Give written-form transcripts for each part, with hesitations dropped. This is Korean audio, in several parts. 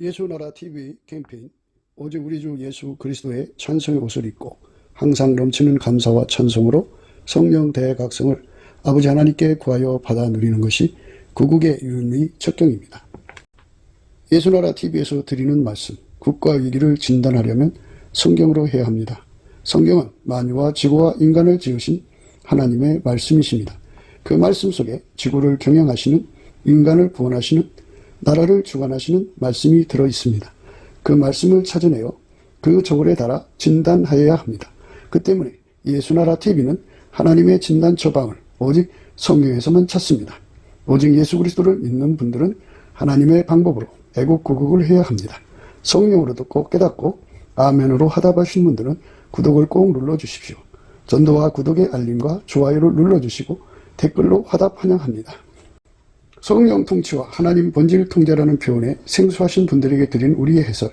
예수나라 TV 캠페인 오직 우리 주 예수 그리스도의 찬송의 옷을 입고 항상 넘치는 감사와 찬송으로 성령 대각성을 아버지 하나님께 구하여 받아 누리는 것이 구국의 유일의 척경입니다. 예수나라 TV에서 드리는 말씀, 국가 위기를 진단하려면 성경으로 해야 합니다. 성경은 만유와 지구와 인간을 지으신 하나님의 말씀이십니다. 그 말씀 속에 지구를 경영하시는, 인간을 구원하시는, 나라를 주관하시는 말씀이 들어있습니다. 그 말씀을 찾아내어 그 저울에 달아 진단하여야 합니다. 그 때문에 예수나라 TV는 하나님의 진단 처방을 오직 성경에서만 찾습니다. 오직 예수 그리스도를 믿는 분들은 하나님의 방법으로 애국구국을 해야 합니다. 성령으로 듣고 깨닫고 아멘으로 화답하신 분들은 구독을 꼭 눌러주십시오. 전도와 구독의 알림과 좋아요를 눌러주시고 댓글로 화답 환영합니다. 성령 통치와 하나님 본질 통제라는 표현에 생소하신 분들에게 드린 우리의 해설,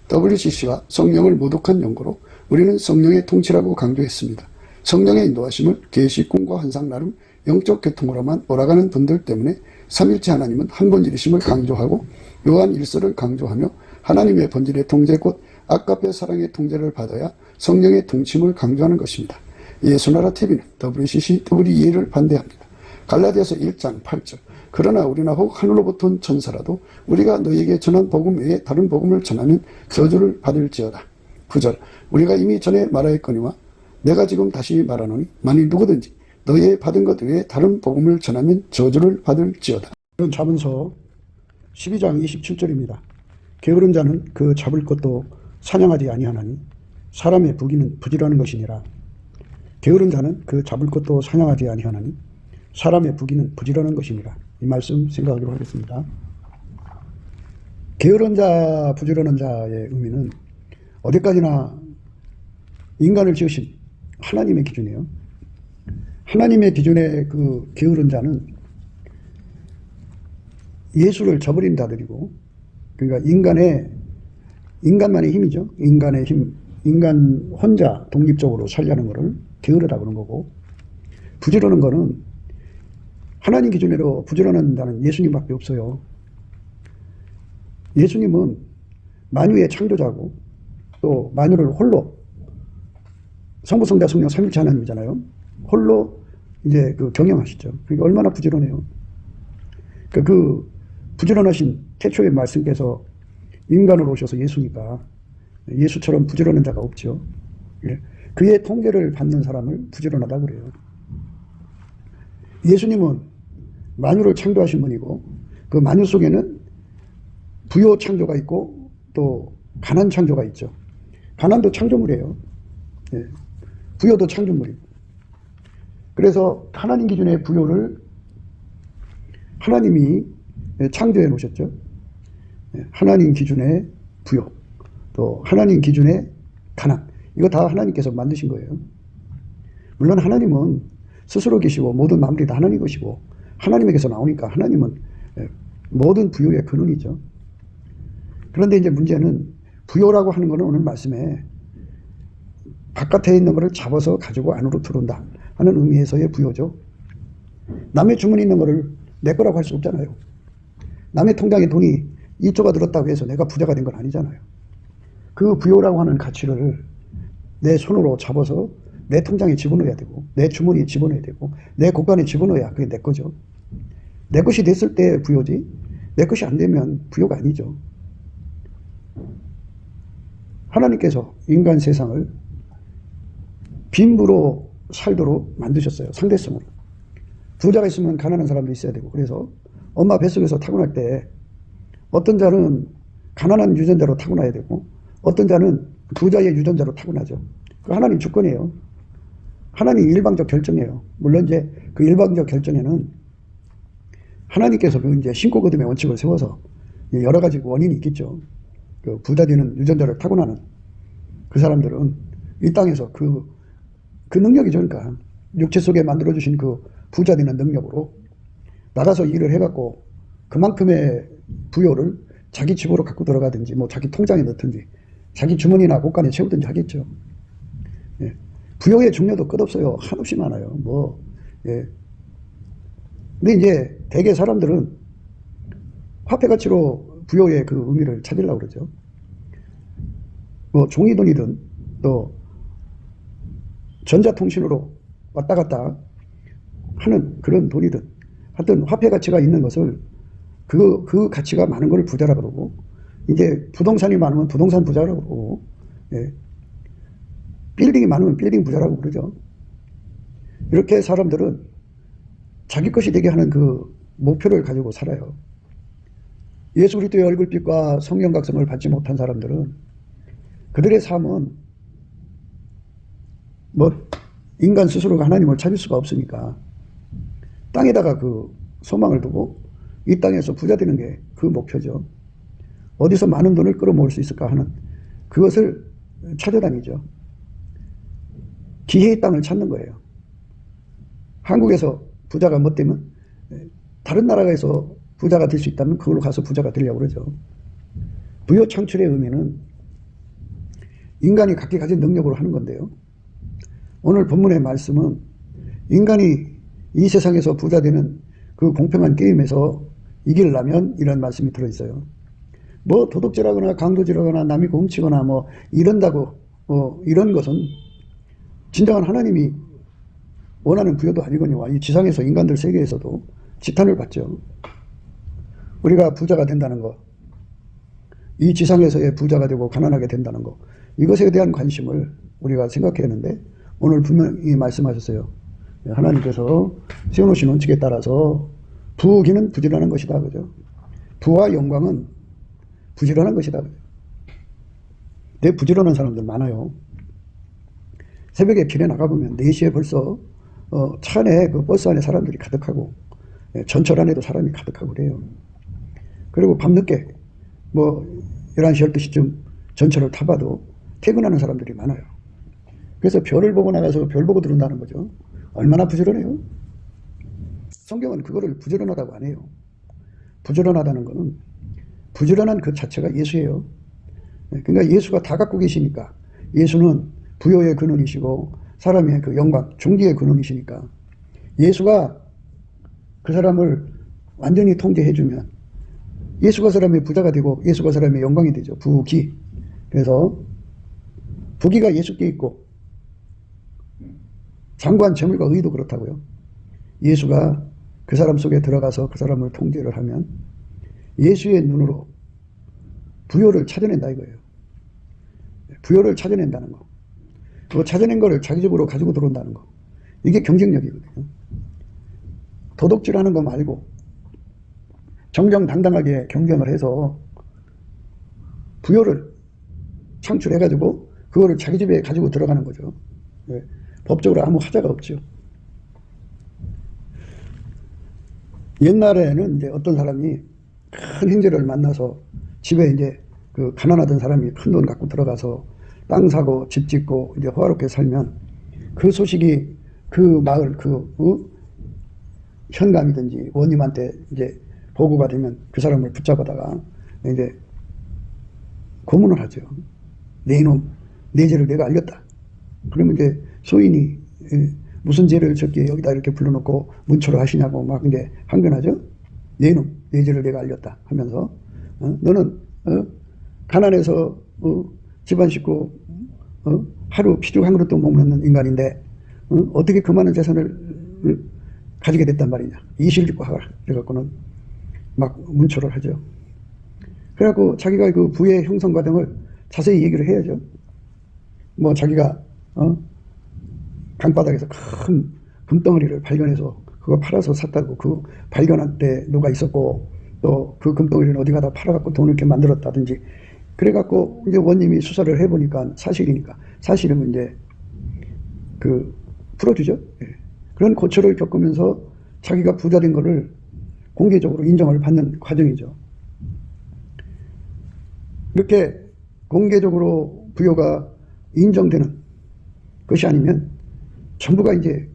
WCC가 성령을 모독한 연고로 우리는 성령의 통치라고 강조했습니다. 성령의 인도하심을 계시, 꿈과 환상 나름 영적 계통으로만 몰아가는 분들 때문에 삼일체 하나님은 한 본질이심을 강조하고 요한 1서를 강조하며 하나님의 본질의 통제 곧 아까페 사랑의 통제를 받아야 성령의 통치임을 강조하는 것입니다. 예수나라 TV는 WCC, WEA를 반대합니다. 갈라디아서 1장 8절 그러나 우리나 혹 하늘로부터 온 천사라도 우리가 너희에게 전한 복음 외에 다른 복음을 전하면 저주를 받을지어다. 9절 우리가 이미 전에 말하였거니와 내가 지금 다시 말하노니 만일 누구든지 너희의 받은 것 외에 다른 복음을 전하면 저주를 받을지어다. 이런 자문서 12장 27절입니다. 게으른 자는 그 잡을 것도 사냥하지 아니하나니 사람의 부귀는 부지런한 것이니라. 게으른 자는 그 잡을 것도 사냥하지 아니하나니 사람의 부귀는 부지런한 것이니라. 이 말씀 생각하도록 하겠습니다. 게으른 자, 부지런한 자의 의미는 어디까지나 인간을 지으신 하나님의 기준이에요. 하나님의 기준의 그 게으른 자는 예수를 저버린 자들이고, 그러니까 인간만의 힘이죠. 인간의 힘, 인간 혼자 독립적으로 살려는 것을 게으르다고 그러는 거고, 부지런한 거는 하나님 기준으로 부지런한 자는 예수님밖에 없어요. 예수님은 만유의 창조자고 또 만유를 홀로 성부, 성자, 성령 삼일체 하나님이잖아요. 홀로 이제 그 경영하시죠. 그러니까 얼마나 부지런해요. 그 부지런하신 태초의 말씀께서 인간으로 오셔서 예수니까 예수처럼 부지런한 자가 없죠. 그의 통제를 받는 사람을 부지런하다 그래요. 예수님은 만유를 창조하신 분이고 그 만유 속에는 부요 창조가 있고 또 가난 창조가 있죠. 가난도 창조물이에요. 부요도 창조물이고. 그래서 하나님 기준의 부요를 하나님이 창조해 놓으셨죠. 하나님 기준의 부요, 또 하나님 기준의 가난, 이거 다 하나님께서 만드신 거예요. 물론 하나님은 스스로 계시고 모든 만물이 다 하나님 것이고 하나님에게서 나오니까 하나님은 모든 부요의 근원이죠. 그런데 이제 문제는 부요라고 하는 것은 오늘 말씀에 바깥에 있는 것을 잡아서 가지고 안으로 들어온다 하는 의미에서의 부요죠. 남의 주머니에 있는 것을 내 거라고 할 수 없잖아요. 남의 통장에 돈이 2조가 들었다고 해서 내가 부자가 된 건 아니잖아요. 그 부요라고 하는 가치를 내 손으로 잡아서 내 통장에 집어넣어야 되고 내 주머니에 집어넣어야 되고 내 곳간에 집어넣어야 그게 내 거죠. 내 것이 됐을 때 부요지 내 것이 안 되면 부요가 아니죠. 하나님께서 인간 세상을 빈부로 살도록 만드셨어요. 상대성으로. 부자가 있으면 가난한 사람도 있어야 되고, 그래서 엄마 뱃속에서 타고날 때 어떤 자는 가난한 유전자로 타고나야 되고 어떤 자는 부자의 유전자로 타고나죠. 그 하나님 주권이에요. 하나님 일방적 결정이에요. 물론 이제 그 일방적 결정에는 하나님께서 그 이제 신고 거듭의 원칙을 세워서 여러 가지 원인이 있겠죠. 그 부자 되는 유전자를 타고나는 그 사람들은 이 땅에서 그 능력이죠. 그러니까 육체 속에 만들어주신 그 부자 되는 능력으로 나가서 일을 해갖고 그만큼의 부요를 자기 집으로 갖고 들어가든지 뭐 자기 통장에 넣든지 자기 주머니나 곳간에 채우든지 하겠죠. 부요의 종류도 끝없어요. 한없이 많아요. 근데 이제 대개 사람들은 화폐 가치로 부여의 그 의미를 찾으려고 그러죠. 뭐 종이돈이든 또 전자통신으로 왔다 갔다 하는 그런 돈이든 하여튼 화폐 가치가 있는 것을 그 가치가 많은 걸 부자라 그러고, 이제 부동산이 많으면 부동산 부자라고 그러고, 예. 빌딩이 많으면 빌딩 부자라고 그러죠. 이렇게 사람들은 자기 것이 되게 하는 그 목표를 가지고 살아요. 예수 그리스도의 얼굴빛과 성령 각성을 받지 못한 사람들은 그들의 삶은 뭐 인간 스스로가 하나님을 찾을 수가 없으니까 땅에다가 그 소망을 두고 이 땅에서 부자 되는 게 그 목표죠. 어디서 많은 돈을 끌어모을 수 있을까 하는 그것을 찾아다니죠. 기회의 땅을 찾는 거예요. 한국에서 부자가 못 되면 다른 나라에서 부자가 될 수 있다면 그걸로 가서 부자가 되려고 그러죠. 부여 창출의 의미는 인간이 각기 가진 능력으로 하는 건데요. 오늘 본문의 말씀은 인간이 이 세상에서 부자 되는 그 공평한 게임에서 이기려면 이런 말씀이 들어있어요. 뭐 도둑질하거나 강도질하거나 남이 훔치거나 뭐 이런다고 이런 것은 진정한 하나님이 원하는 부여도 아니거니와 이 지상에서 인간들 세계에서도 지탄을 받죠. 우리가 부자가 된다는 것, 이 지상에서의 부자가 되고 가난하게 된다는 것, 이것에 대한 관심을 우리가 생각해야 하는데 오늘 분명히 말씀하셨어요. 하나님께서 세워놓으신 원칙에 따라서 부귀는 부지런한 것이다. 그죠? 부와 영광은 부지런한 것이다. 그죠? 내 부지런한 사람들 많아요. 새벽에 길에 나가보면 4시에 벌써 차 안에 그 버스 안에 사람들이 가득하고 전철 안에도 사람이 가득하고 그래요. 그리고 밤늦게 뭐 11시 12시쯤 전철을 타봐도 퇴근하는 사람들이 많아요. 그래서 별을 보고 나가서 별 보고 들어온다는 거죠. 얼마나 부지런해요? 성경은 그거를 부지런하다고 안 해요. 부지런하다는 거는 부지런한 그 자체가 예수예요. 그러니까 예수가 다 갖고 계시니까 예수는 부여의 근원이시고 사람의 그 영광, 존귀의 근원이시니까 예수가 그 사람을 완전히 통제해주면 예수가 사람의 부자가 되고 예수가 사람의 영광이 되죠. 부귀. 그래서 부귀가 예수께 있고 장관, 재물과 의도 그렇다고요. 예수가 그 사람 속에 들어가서 그 사람을 통제를 하면 예수의 눈으로 부여를 찾아낸다 이거예요. 부여를 찾아낸다는 거. 그 찾아낸 거를 자기 집으로 가지고 들어온다는 거. 이게 경쟁력이거든요. 도둑질하는 거 말고 정정당당하게 경쟁을 해서 부여를 창출해가지고 그거를 자기 집에 가지고 들어가는 거죠. 네. 법적으로 아무 하자가 없죠. 옛날에는 이제 어떤 사람이 큰 형제를 만나서 집에 이제 그 가난하던 사람이 큰 돈 갖고 들어가서 땅 사고 집 짓고 이제 호화롭게 살면 그 소식이 그 마을 현감이든지 원님한테 이제 보고가 되면 그 사람을 붙잡아다가 이제 고문을 하죠. 내 이놈, 내 죄를 내가 알렸다. 그러면 이제 소인이 무슨 죄를 졌기에 여기다 이렇게 불러놓고 문초를 하시냐고 막 이제 항변하죠. 내 이놈, 내 죄를 내가 알렸다 하면서 너는 가난해서 집안 식구 하루 피죽 한 그릇도 못 먹는 인간인데 어떻게 그 많은 재산을 가지게 됐단 말이냐. 이실 짓고 하라. 그래갖고는 막 문초를 하죠. 그래갖고 자기가 그 부의 형성 과정을 자세히 얘기를 해야죠. 뭐 자기가 강바닥에서 큰 금덩어리를 발견해서 그거 팔아서 샀다고, 그 발견한 때 누가 있었고 또 그 금덩어리는 어디 가다 팔아갖고 돈을 이렇게 만들었다든지 그래갖고 이제 원님이 수사를 해보니까 사실이니까 사실은 이제 그 풀어주죠. 예. 그런 고초를 겪으면서 자기가 부자 된 거를 공개적으로 인정을 받는 과정이죠. 이렇게 공개적으로 부여가 인정되는 것이 아니면 전부가 이제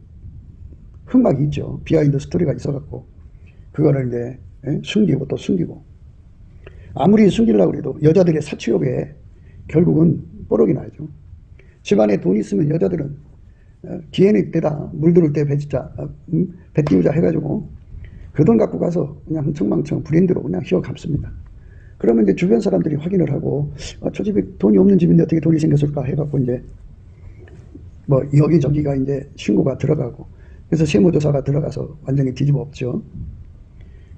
흑막이 있죠. 비하인드 스토리가 있어갖고 그거를 이제 숨기고 또 숨기고 아무리 숨기려고 해도 여자들의 사치욕에 결국은 뽀록이 나죠. 집안에 돈 있으면 여자들은 기회는 때다 물들을 때 배 띄우자 해가지고 그 돈 갖고 가서 그냥 흥청망청 브랜드로 그냥 휘어 감습니다. 그러면 이제 주변 사람들이 확인을 하고, 저 집에 돈이 없는 집인데 어떻게 돈이 생겼을까 해갖고 이제 뭐 여기저기가 이제 신고가 들어가고, 그래서 세무조사가 들어가서 완전히 뒤집어 엎죠.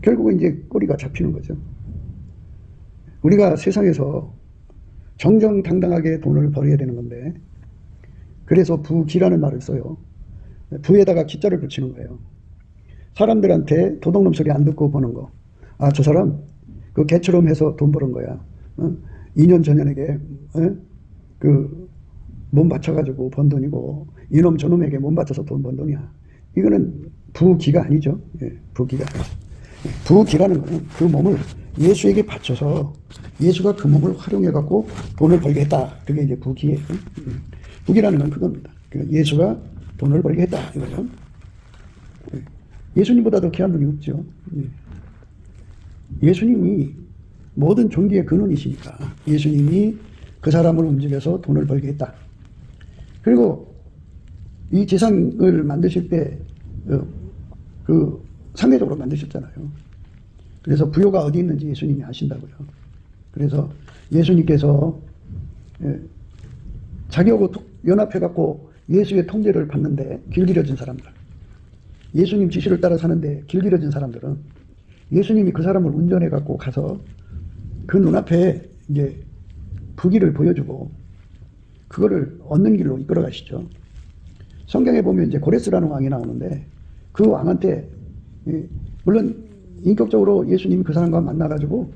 결국은 이제 꼬리가 잡히는 거죠. 우리가 세상에서 정정당당하게 돈을 벌어야 되는 건데, 그래서 부기라는 말을 써요. 부에다가 기자를 붙이는 거예요. 사람들한테 도둑놈 소리 안 듣고 버는 거. 저 사람 그 개처럼 해서 돈 버는 거야. 2년 전년에게 몸 바쳐가지고 번 돈이고, 이놈 저놈에게 몸 바쳐서 돈 번 돈이야. 이거는 부기가 아니죠. 부기가. 부기라는 거는 그 몸을 예수에게 바쳐서 예수가 그 몸을 활용해갖고 돈을 벌게 했다. 그게 이제 부기예요. 부기라는 건 그겁니다. 예수가 돈을 벌게 했다. 이거죠. 예수님보다 더 귀한 분이 없죠. 예수님이 모든 존귀의 근원이시니까 예수님이 그 사람을 움직여서 돈을 벌게 했다. 그리고 이 세상을 만드실 때 상대적으로 만드셨잖아요. 그래서 부요가 어디 있는지 예수님이 아신다고요. 그래서 예수님께서 자기하고 연합해갖고 예수의 통제를 받는데 길들여진 사람들, 예수님 지시를 따라 사는데 길들여진 사람들은 예수님이 그 사람을 운전해갖고 가서 그 눈앞에 이제 부기를 보여주고 그거를 얻는 길로 이끌어 가시죠. 성경에 보면 이제 고레스라는 왕이 나오는데 그 왕한테 물론 인격적으로 예수님이 그 사람과 만나가지고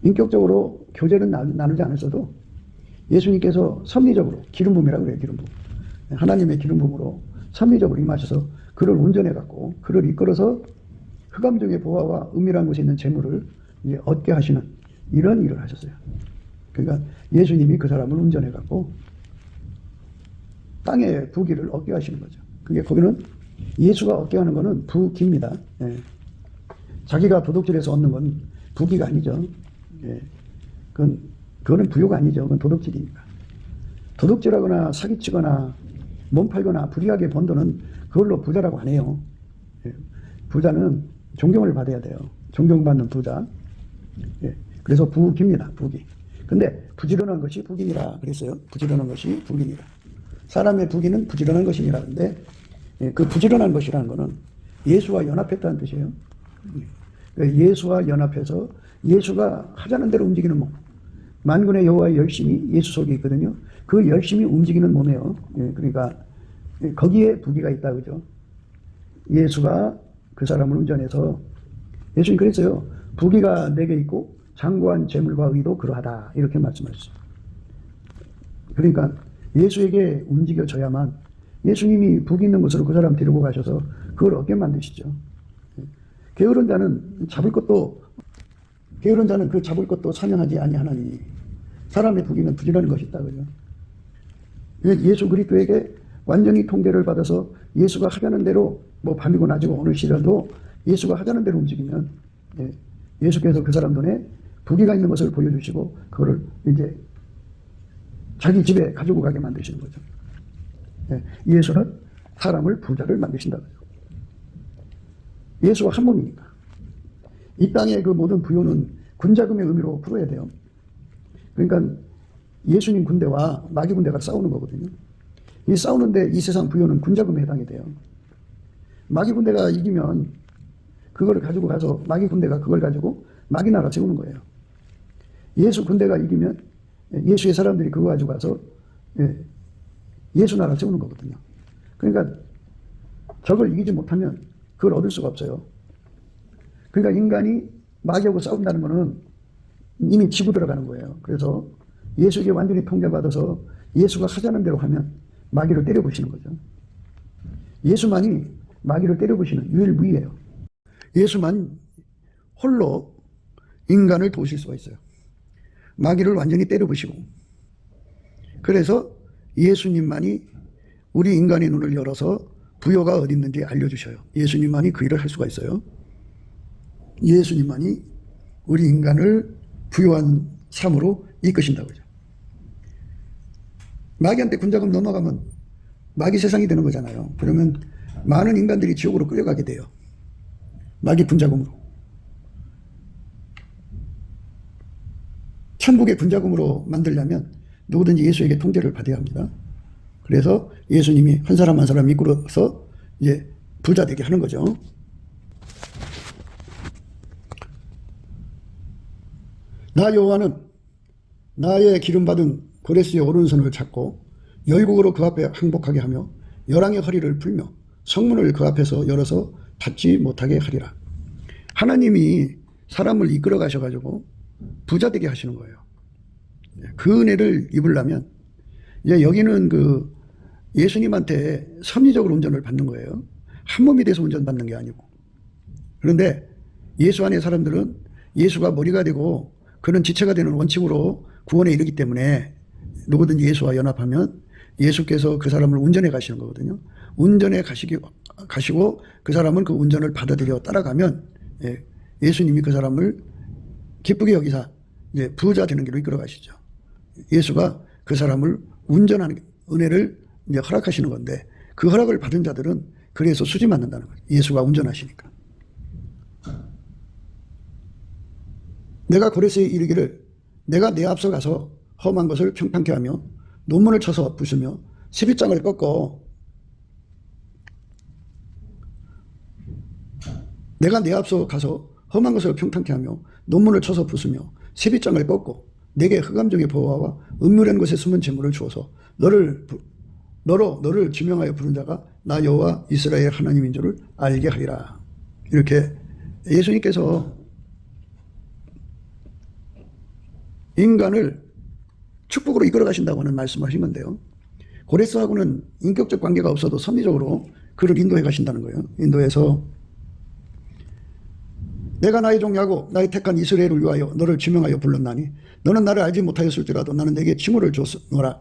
인격적으로 교제는 나누지 않았어도 예수님께서 섭리적으로 기름 부음이라고 그래요. 기름 부음. 하나님의 기름 부음으로 섭리적으로 임하셔서 그를 운전해갖고 그를 이끌어서 흑암 중의 보화와 은밀한 곳에 있는 재물을 이제 얻게 하시는 이런 일을 하셨어요. 그러니까 예수님이 그 사람을 운전해갖고 땅의 부귀를 얻게 하시는 거죠. 그게 거기는 예수가 얻게 하는 거는 부귀입니다. 자기가 도둑질해서 얻는 건 부귀가 아니죠. 그거는 부요가 아니죠. 그건 도둑질이니까. 도둑질하거나 사기치거나 몸 팔거나 불이하게 번 돈은 그걸로 부자라고 안 해요. 부자는 존경을 받아야 돼요. 존경받는 부자. 그래서 부귀입니다. 부귀. 근데 부지런한 것이 부귀니라 그랬어요. 부지런한 것이 부귀니라. 사람의 부귀는 부지런한 것이니라. 근데 그 부지런한 것이라는 거는 예수와 연합했다는 뜻이에요. 예수와 연합해서 예수가 하자는 대로 움직이는 몸. 만군의 여호와의 열심이 예수 속에 있거든요. 그 열심히 움직이는 몸이에요. 그러니까 거기에 부귀가 있다 그죠. 예수가 그 사람을 운전해서 예수님 그랬어요. 부귀가 내게 있고 장구한 재물과 의도 그러하다 이렇게 말씀하셨어요. 그러니까 예수에게 움직여져야만 예수님이 부귀 있는 곳으로 그 사람 데리고 가셔서 그걸 얻게 만드시죠. 게으른 자는 그 잡을 것도 사냥하지 아니하나니 사람의 부귀는 부지런한 것이 있다 그죠. 예수 그리스도에게 완전히 통제를 받아서 예수가 하자는 대로 뭐 밤이고 낮이고 어느 시절도 예수가 하자는 대로 움직이면 예수께서 그 사람 눈에 부귀가 있는 것을 보여주시고 그거를 이제 자기 집에 가지고 가게 만드시는 거죠. 예수는 사람을 부자를 만드신다 거죠. 예수와 한 몸이니까. 이 땅의 그 모든 부요는 군자금의 의미로 풀어야 돼요. 그러니까 예수님 군대와 마귀 군대가 싸우는 거거든요. 이 싸우는데 이 세상 부요는 군자금에 해당이 돼요. 마귀 군대가 이기면 그거를 가지고 가서 마귀 군대가 그걸 가지고 마귀 나라 세우는 거예요. 예수 군대가 이기면 예수의 사람들이 그거 가지고 가서 예수 나라 세우는 거거든요. 그러니까 적을 이기지 못하면 그걸 얻을 수가 없어요. 그러니까 인간이 마귀하고 싸운다는 거는 이미 지고 들어가는 거예요. 그래서 예수에게 완전히 통제받아서 예수가 하자는 대로 하면 마귀를 때려부시는 거죠. 예수만이 마귀를 때려부시는 유일무이예요. 예수만 홀로 인간을 도우실 수가 있어요. 마귀를 완전히 때려부시고. 그래서 예수님만이 우리 인간의 눈을 열어서 부요가 어디 있는지 알려주셔요. 예수님만이 그 일을 할 수가 있어요. 예수님만이 우리 인간을 부요한 삶으로 이끄신다고 하죠. 마귀한테 군자금 넘어가면 마귀 세상이 되는 거잖아요. 그러면 많은 인간들이 지옥으로 끌려가게 돼요. 마귀 군자금으로. 천국의 군자금으로 만들려면 누구든지 예수에게 통제를 받아야 합니다. 그래서 예수님이 한 사람 한 사람 이끌어서 이제 부자 되게 하는 거죠. 나 여호와는 나의 기름받은 고레스의 오른손을 잡고 열국으로 그 앞에 항복하게 하며 열왕의 허리를 풀며 성문을 그 앞에서 열어서 닫지 못하게 하리라. 하나님이 사람을 이끌어 가셔가지고 부자 되게 하시는 거예요. 그 은혜를 입으려면 이제 여기는 그 예수님한테 섭리적으로 운전을 받는 거예요. 한 몸이 돼서 운전받는 게 아니고. 그런데 예수 안의 사람들은 예수가 머리가 되고 그는 지체가 되는 원칙으로 구원에 이르기 때문에 누구든지 예수와 연합하면 예수께서 그 사람을 운전해 가시는 거거든요. 운전해 가시고 그 사람은 그 운전을 받아들여 따라가면 예수님이 그 사람을 기쁘게 여기사 이제 부자 되는 길로 이끌어 가시죠. 예수가 그 사람을 운전하는 은혜를 이제 허락하시는 건데 그 허락을 받은 자들은 그래서 수지 맞는다는 거예요. 예수가 운전하시니까. 내가 고레스에 이르기를 내가 내 앞서 가서 험한 것을 평탄케 하며 논문을 쳐서 부수며 12장을 꺾어 내가 내 앞서 가서 험한 것을 평탄케 하며 논문을 쳐서 부수며 12장을 꺾고 내게 흑암중의 보화와 은밀한 곳에 숨은 재물을 주어서 너를 지명하여 부른 자가 나 여호와 이스라엘 하나님인 줄을 알게 하리라. 이렇게 예수님께서 인간을 축복으로 이끌어 가신다고 하는 말씀하신 건데요. 고레스하고는 인격적 관계가 없어도 섭리적으로 그를 인도해 가신다는 거예요. 인도해서 내가 나의 종야고 나의 택한 이스라엘을 위하여 너를 지명하여 불렀나니 너는 나를 알지 못하였을지라도 나는 내게 칭호를 줬노라.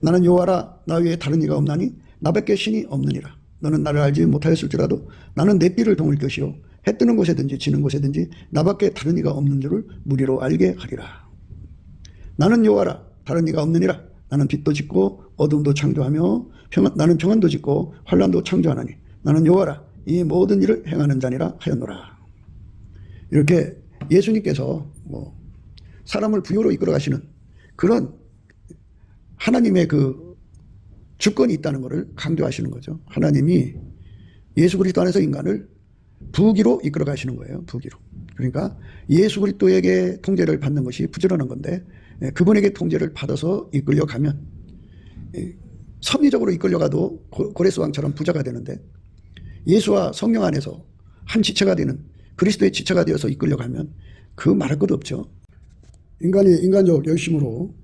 나는 여호와라. 나 외에 다른 이가 없나니 나밖에 신이 없느니라. 너는 나를 알지 못하였을지라도 나는 내 띠를 동일 것이요 해 뜨는 곳에든지 지는 곳에든지 나밖에 다른 이가 없는 줄을 무리로 알게 하리라. 나는 여호와라. 다른 이가 없느니라. 나는 빛도 짓고 어둠도 창조하며 나는 평안도 짓고 환란도 창조하나니 나는 여호와라. 이 모든 일을 행하는 자니라 하였노라. 이렇게 예수님께서 사람을 부요로 이끌어 가시는 그런 하나님의 그 주권이 있다는 것을 강조하시는 거죠. 하나님이 예수 그리스도 안에서 인간을 부귀로 이끌어 가시는 거예요. 부귀로. 그러니까 예수 그리스도에게 통제를 받는 것이 부지런한 건데 그분에게 통제를 받아서 이끌려가면 섭리적으로 이끌려가도 고레스 왕처럼 부자가 되는데 예수와 성령 안에서 한 지체가 되는 그리스도의 지체가 되어서 이끌려가면 그 말할 것도 없죠. 인간이 인간적 열심으로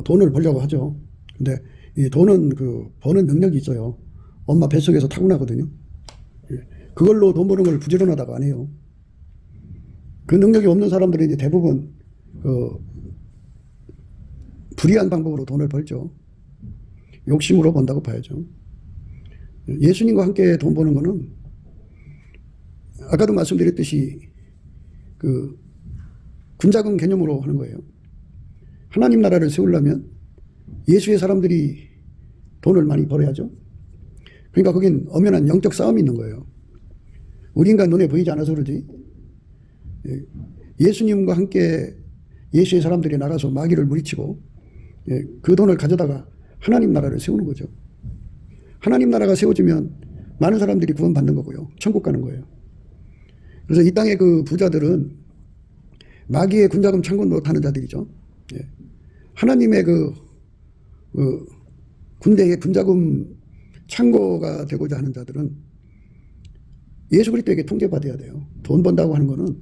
돈을 벌려고 하죠. 근데 이 돈은 그 버는 능력이 있어요. 엄마 뱃속에서 타고나거든요. 그걸로 돈 버는 걸 부지런하다고 안 해요. 그 능력이 없는 사람들이 이제 대부분 불의한 방법으로 돈을 벌죠. 욕심으로 번다고 봐야죠. 예수님과 함께 돈 버는 거는 아까도 말씀드렸듯이 그 군자금 개념으로 하는 거예요. 하나님 나라를 세우려면 예수의 사람들이 돈을 많이 벌어야죠. 그러니까 거긴 엄연한 영적 싸움이 있는 거예요. 우리 인간 눈에 보이지 않아서 그러지. 예수님과 함께 예수의 사람들이 나가서 마귀를 물리치고 그 돈을 가져다가 하나님 나라를 세우는 거죠. 하나님 나라가 세워지면 많은 사람들이 구원받는 거고요. 천국 가는 거예요. 그래서 이 땅의 그 부자들은 마귀의 군자금 창고 노릇하는 자들이죠. 하나님의 그 군대의 군자금 창고가 되고자 하는 자들은 예수 그리스도에게 통제받아야 돼요. 돈 번다고 하는 거는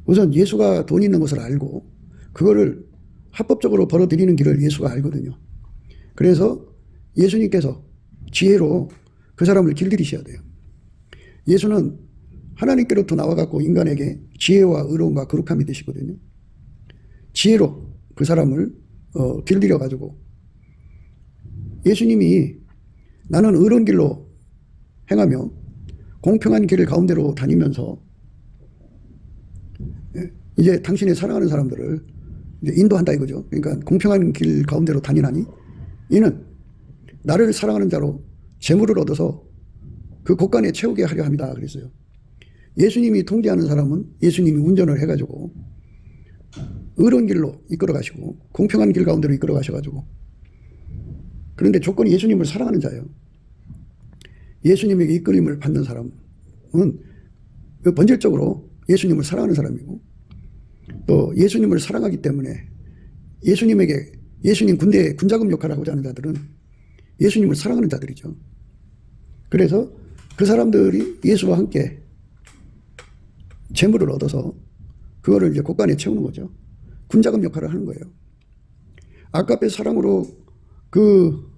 우선 예수가 돈 있는 것을 알고 그거를 합법적으로 벌어들이는 길을 예수가 알거든요. 그래서 예수님께서 지혜로 그 사람을 길들이셔야 돼요. 예수는 하나님께로부터 나와갖고 인간에게 지혜와 의로움과 거룩함이 되시거든요. 지혜로 그 사람을 길들여가지고 예수님이 나는 의로운 길로 행하며 공평한 길 가운데로 다니면서 이제 당신의 사랑하는 사람들을 이제 인도한다 이거죠. 그러니까 공평한 길 가운데로 다니나니 이는 나를 사랑하는 자로 재물을 얻어서 그 곳간에 채우게 하려 합니다. 그랬어요. 예수님이 통제하는 사람은 예수님이 운전을 해가지고 의로운 길로 이끌어 가시고 공평한 길 가운데로 이끌어 가셔가지고, 그런데 조건이 예수님을 사랑하는 자예요. 예수님에게 이끌림을 받는 사람은 본질적으로 예수님을 사랑하는 사람이고, 또 예수님을 사랑하기 때문에 예수님 군대의 군자금 역할을 하고자 하는 자들은 예수님을 사랑하는 자들이죠. 그래서 그 사람들이 예수와 함께 재물을 얻어서 그거를 이제 곳간에 채우는 거죠. 군자금 역할을 하는 거예요. 아까의 사랑으로 그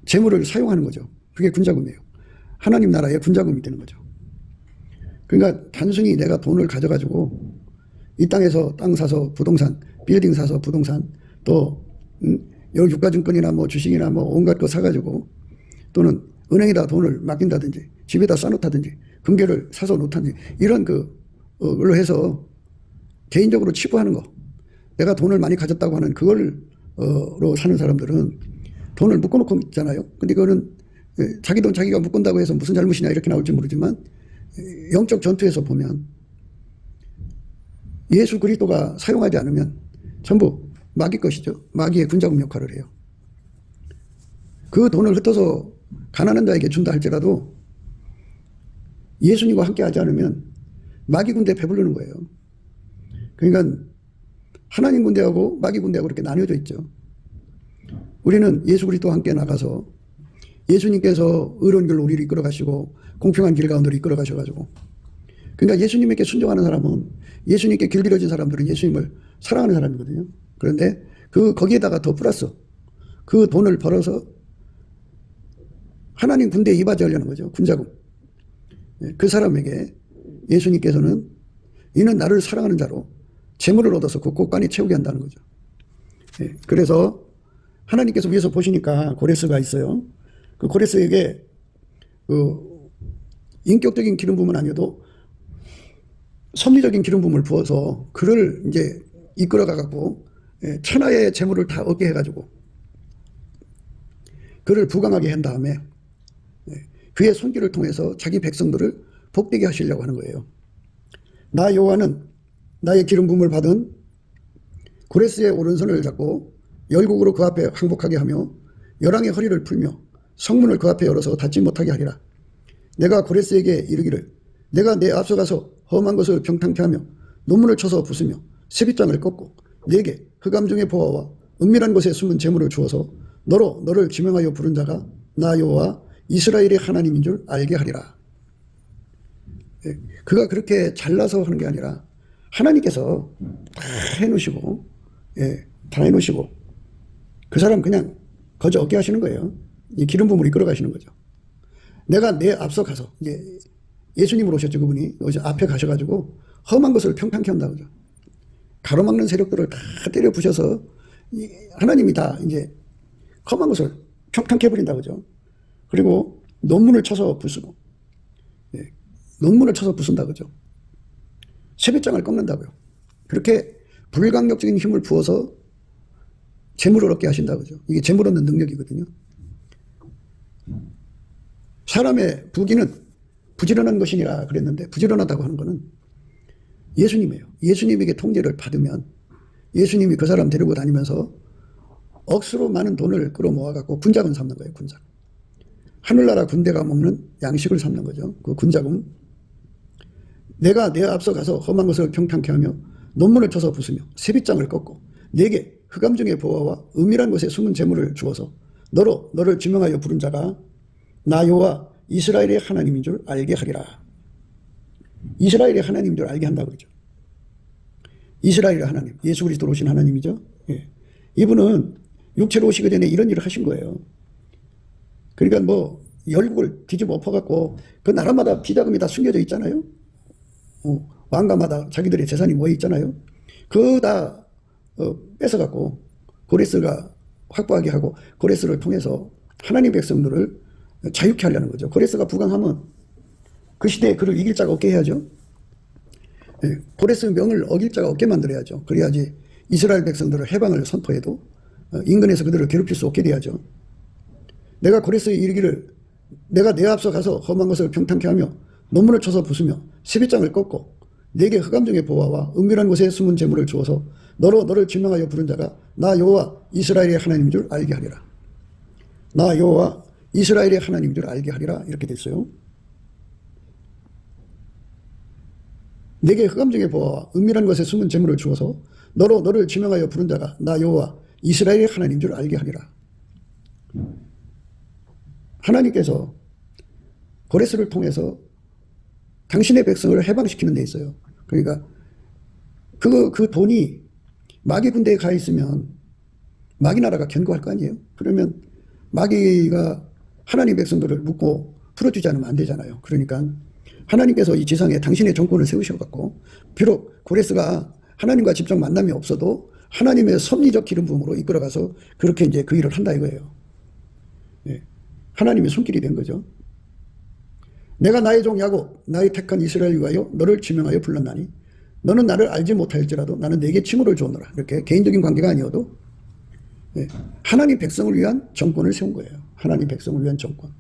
재물을 사용하는 거죠. 그게 군자금이에요. 하나님 나라의 군자금이 되는 거죠. 그러니까 단순히 내가 돈을 가져가지고 이 땅에서 땅 사서 부동산, 빌딩 사서 부동산, 또 유가증권이나 뭐 주식이나 뭐 온갖 거 사가지고, 또는 은행에다 돈을 맡긴다든지 집에다 쌓아놓다든지 금괴를 사서 놓다든지 이런 걸로 해서 개인적으로 치부하는 거, 내가 돈을 많이 가졌다고 하는 그걸로 사는 사람들은 돈을 묶어놓고 있잖아요. 근데 그거는 자기 돈 자기가 묶은다고 해서 무슨 잘못이냐 이렇게 나올지 모르지만, 영적 전투에서 보면 예수 그리스도가 사용하지 않으면 전부 마귀 것이죠. 마귀의 군자금 역할을 해요. 그 돈을 흩어서 가난한 자에게 준다 할지라도 예수님과 함께 하지 않으면 마귀 군대에 배부르는 거예요. 그러니까 하나님 군대하고 마귀 군대하고 이렇게 나뉘어져 있죠. 우리는 예수 그리스도와 함께 나가서 예수님께서 의로운 길로 우리를 이끌어 가시고 공평한 길 가운데로 이끌어 가셔가지고, 그러니까 예수님에게 순종하는 사람은, 예수님께 길들여진 사람들은 예수님을 사랑하는 사람이거든요. 그런데 거기에다가 더 플러스 그 돈을 벌어서 하나님 군대에 이바지 하려는 거죠. 군자금. 그 사람에게 예수님께서는 이는 나를 사랑하는 자로 재물을 얻어서 그 곳간에 채우게 한다는 거죠. 그래서 하나님께서 위에서 보시니까 고레스가 있어요. 그 고레스에게 인격적인 기름 부음은 아니어도 섭리적인 기름 부음을 부어서 그를 이제 이끌어가 갖고 천하의 재물을 다 얻게 해가지고 그를 부강하게 한 다음에 그의 손길을 통해서 자기 백성들을 복되게 하시려고 하는 거예요. 나 여호와는 나의 기름 부음을 받은 고레스의 오른손을 잡고 열국으로 그 앞에 항복하게 하며 열왕의 허리를 풀며 성문을 그 앞에 열어서 닫지 못하게 하리라. 내가 고레스에게 이르기를 내가 내 앞서가서 험한 것을 평탄케 하며 논문을 쳐서 부수며 세빗장을 꺾고 네게 흑암 중의 보화와 은밀한 곳에 숨은 재물을 주어서 너를 지명하여 부른 자가 나 여호와 이스라엘의 하나님인 줄 알게 하리라. 그가 그렇게 잘나서 하는 게 아니라 하나님께서 다 해놓으시고, 다 해놓으시고 그 사람 그냥 거저 얻게 하시는 거예요. 이 기름 부음을 이끌어 가시는 거죠. 내가 내 앞서 가서, 이제 예수님으로 오셨죠. 그분이 앞에 가셔가지고 험한 것을 평탄케 한다 그죠. 가로막는 세력들을 다 때려 부셔서 하나님이 다 이제 험한 것을 평탄케 해버린다 그죠. 그리고 논문을 쳐서 부수고, 논문을 쳐서 부순다 그죠. 세뱃장을 꺾는다고요. 그렇게 불강력적인 힘을 부어서 재물을 얻게 하신다 그죠. 이게 재물 얻는 능력이거든요. 사람의 부귀는 부지런한 것이니라 그랬는데, 부지런하다고 하는 것은 예수님이에요. 예수님에게 통제를 받으면 예수님이 그 사람 데리고 다니면서 억수로 많은 돈을 끌어모아 갖고 군자금 삼는 거예요. 군자금. 하늘나라 군대가 먹는 양식을 삼는 거죠. 그 군자금. 내가 내 앞서 가서 험한 것을 평탄케 하며 논문을 쳐서 부수며 세빗장을 꺾고 내게 흑암 중의 보화와 은밀한 곳에 숨은 재물을 주어서 너를 지명하여 부른 자가 나 여호와 이스라엘의 하나님인 줄 알게 하리라. 이스라엘의 하나님인 줄 알게 한다고 그러죠. 이스라엘의 하나님, 예수 그리스도로 오신 하나님이죠. 이분은 육체로 오시기 전에 이런 일을 하신 거예요. 그러니까 뭐 열국을 뒤집어 엎어갖고 그 나라마다 비자금이 다 숨겨져 있잖아요. 왕가마다 자기들의 재산이 모여 있잖아요. 그거 다 뺏어갖고 고레스가 확보하게 하고 고레스를 통해서 하나님 백성들을 자유케 하려는 거죠. 고레스가 부강하면 그 시대에 그를 이길 자가 없게 해야죠. 고레스 명을 어길 자가 없게 만들어야죠. 그래야지 이스라엘 백성들을 해방을 선포해도 인근에서 그들을 괴롭힐 수 없게 돼야죠. 내가 고레스에 이르기를 내가 내 앞서 가서 험한 것을 평탄케 하며 논문을 쳐서 부수며 세빗장을 꺾고 내게 흑암 중의 보화와 은밀한 곳에 숨은 재물을 주어서 너를 지명하여 부른 자가 나 여호와 이스라엘의 하나님인 줄 알게 하리라. 나 여호와 이스라엘의 하나님인 줄 알게 하리라. 이렇게 됐어요. 내게 흑암 중의 보화와 은밀한 곳에 숨은 재물을 주어서 너를 지명하여 부른 자가 나 여호와 이스라엘의 하나님인 줄 알게 하리라. 하나님께서 고레스를 통해서 당신의 백성을 해방시키는 데 있어요. 그러니까 그 돈이 마귀 군대에 가 있으면 마귀 나라가 견고할 거 아니에요. 그러면 마귀가 하나님 백성들을 묶고 풀어주지 않으면 안 되잖아요. 그러니까 하나님께서 이 지상에 당신의 정권을 세우셔갖고 비록 고레스가 하나님과 직접 만남이 없어도 하나님의 섭리적 기름 부음으로 이끌어가서 그렇게 이제 그 일을 한다 이거예요. 예. 하나님의 손길이 된 거죠. 내가 나의 종 야곱 나의 택한 이스라엘 위하여 너를 지명하여 불렀나니 너는 나를 알지 못하였지라도 나는 네게 칭호를 주었노라. 이렇게 개인적인 관계가 아니어도 예. 하나님 백성을 위한 정권을 세운 거예요. 하나님 백성을 위한 정권.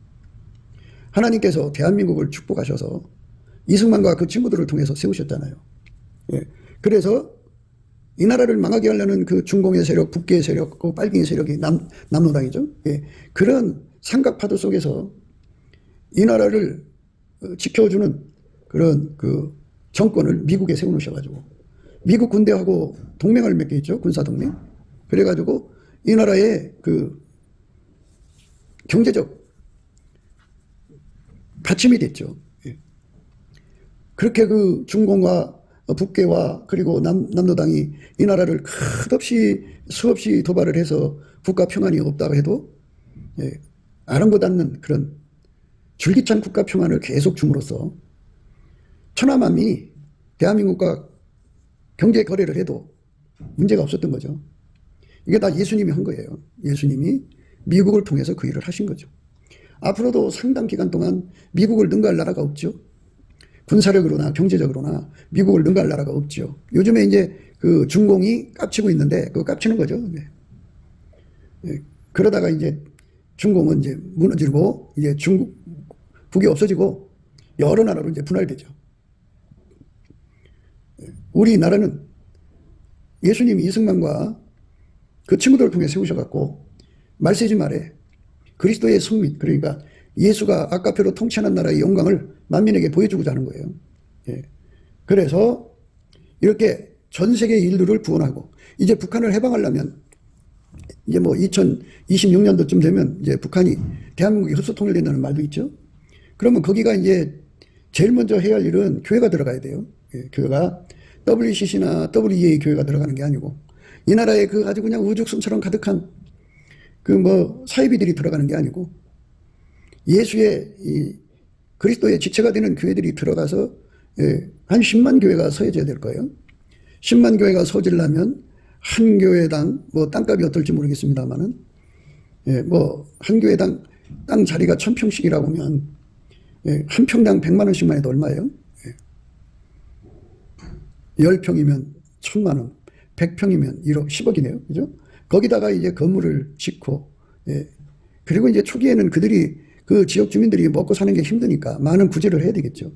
하나님께서 대한민국을 축복하셔서 이승만과 그 친구들을 통해서 세우셨잖아요. 예. 그래서 이 나라를 망하게 하려는 그 중공의 세력, 북계의 세력, 그 빨갱이 세력이 남로당이죠. 예. 그런 삼각파도 속에서 이 나라를 지켜주는 그런 그 정권을 미국에 세워놓으셔가지고 미국 군대하고 동맹을 맺게 있죠. 군사동맹. 그래가지고 이 나라의 그 경제적 받침이 됐죠. 예. 그렇게 그 중공과 북계와 그리고 남로당이 이 나라를 끝없이 수없이 도발을 해서 국가 평안이 없다고 해도 예, 아랑곳 않는 그런 줄기찬 국가 평안을 계속 줌으로써 천하만민이 대한민국과 경제 거래를 해도 문제가 없었던 거죠. 이게 다 예수님이 한 거예요. 예수님이 미국을 통해서 그 일을 하신 거죠. 앞으로도 상당 기간 동안 미국을 능가할 나라가 없죠. 군사력으로나 경제적으로나 미국을 능가할 나라가 없죠. 요즘에 이제 그 중공이 깝치고 있는데 그거 깝치는 거죠. 네. 네. 그러다가 이제 중공은 이제 무너지고 이제 북이 없어지고 여러 나라로 이제 분할되죠. 우리나라는 예수님이 이승만과 그 친구들을 통해 세우셔갖고 말세지 말에 그리스도의 성민, 그러니까 예수가 아까표로 통치하는 나라의 영광을 만민에게 보여주고자 하는 거예요. 예. 그래서 이렇게 전 세계 인류를 구원하고 이제 북한을 해방하려면 이제 뭐 2026년도쯤 되면 이제 북한이 대한민국이 흡수 통일된다는 말도 있죠. 그러면 거기가 이제 제일 먼저 해야 할 일은 교회가 들어가야 돼요. 예. 교회가 WCC나 WEA 교회가 들어가는 게 아니고 이 나라에 그 아주 그냥 우죽순처럼 가득한 그 뭐 사이비들이 들어가는 게 아니고 예수의 이 그리스도의 지체가 되는 교회들이 들어가서 예, 한 10만 교회가 서해져야 될 거예요. 10만 교회가 서지려면 한 교회당 뭐 땅값이 어떨지 모르겠습니다만은 예, 뭐 한 교회당 땅 자리가 1000평씩이라고 하면 예, 한 평당 100만 원씩만 해도 얼마예요? 예. 10평이면 1000만 원, 100평이면 1억, 10억이네요. 그죠? 거기다가 이제 건물을 짓고, 예. 그리고 이제 초기에는 그들이 그 지역 주민들이 먹고 사는 게 힘드니까 많은 구제를 해야 되겠죠.